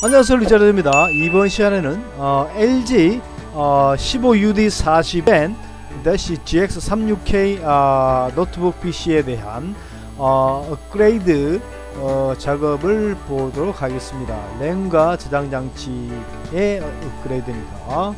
안녕하세요, 리자르드입니다. 이번 시간에는 LG 15UD40N-GX36K 노트북 PC에 대한 업그레이드 작업을 보도록 하겠습니다. 램과 저장 장치의 업그레이드입니다.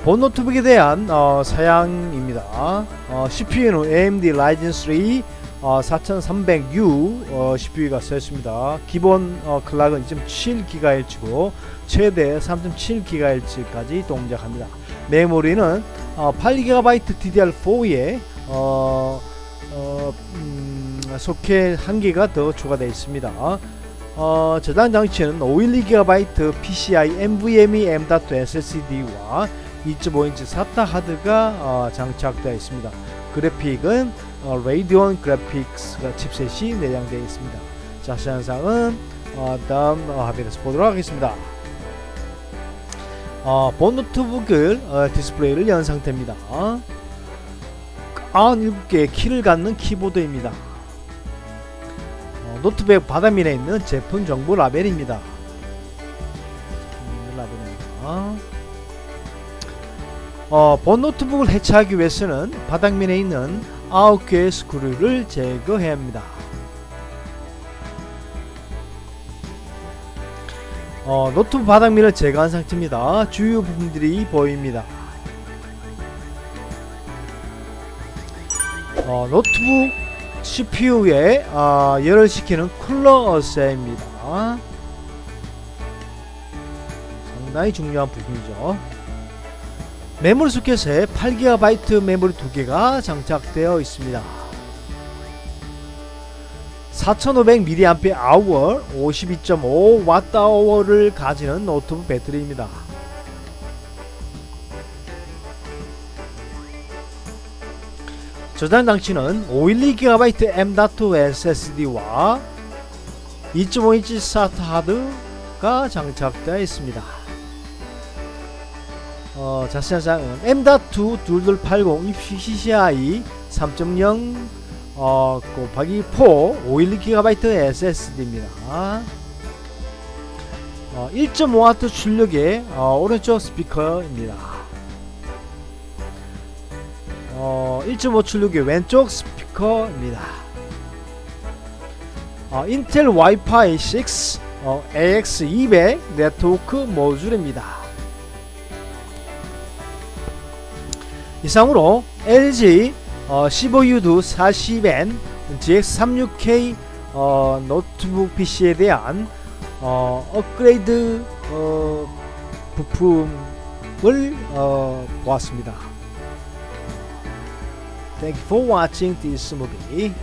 본 노트북에 대한 사양입니다. CPU는 AMD Ryzen 3 4300U CPU가 쓰였습니다. 기본 클락은 2.7GHz고 최대 3.7GHz까지 동작합니다. 메모리는 8GB DDR4에 소켓 1개가 더 추가되어 있습니다. 저장 장치는 512GB PCI NVMe M.2 SSD와 2.5인치 SATA 하드가 장착되어 있습니다. 그래픽은 레이디온 그래픽스 칩셋이 내장되어 있습니다. 자세한 사항은 다음 화면에서 보도록 하겠습니다. 본 노트북을 디스플레이를 연 상태입니다. 97개의 키를 갖는 키보드입니다. 노트북 바닥면에 있는 제품 정보 라벨입니다. 본 노트북을 해체하기 위해서는 바닥면에 있는 9개의 스크류를 제거해야 합니다. 노트북 바닥면을 제거한 상태입니다. 주요 부분들이 보입니다. 노트북 CPU에 열을 식히는 쿨러 어세입니다. 상당히 중요한 부분이죠. 메모리 소켓에 8GB 메모리 2개가 장착되어 있습니다. 4500mAh 52.5Wh를 가지는 노트북 배터리입니다. 저장 장치는 512GB M.2 SSD와 2.5인치 SATA 하드가 장착되어 있습니다. 자세한 사항은 M.2 2280 PCI 3.0 곱하기 4 512GB SSD입니다. 1.5W 출력의 오른쪽 스피커입니다. 1.5 출력의 왼쪽 스피커입니다. 인텔 와이파이 6 AX200 네트워크 모듈입니다. 이상으로 LG 15UD40N GX36K 노트북 PC에 대한 업그레이드 부품을 보았습니다. Thank you for watching this movie.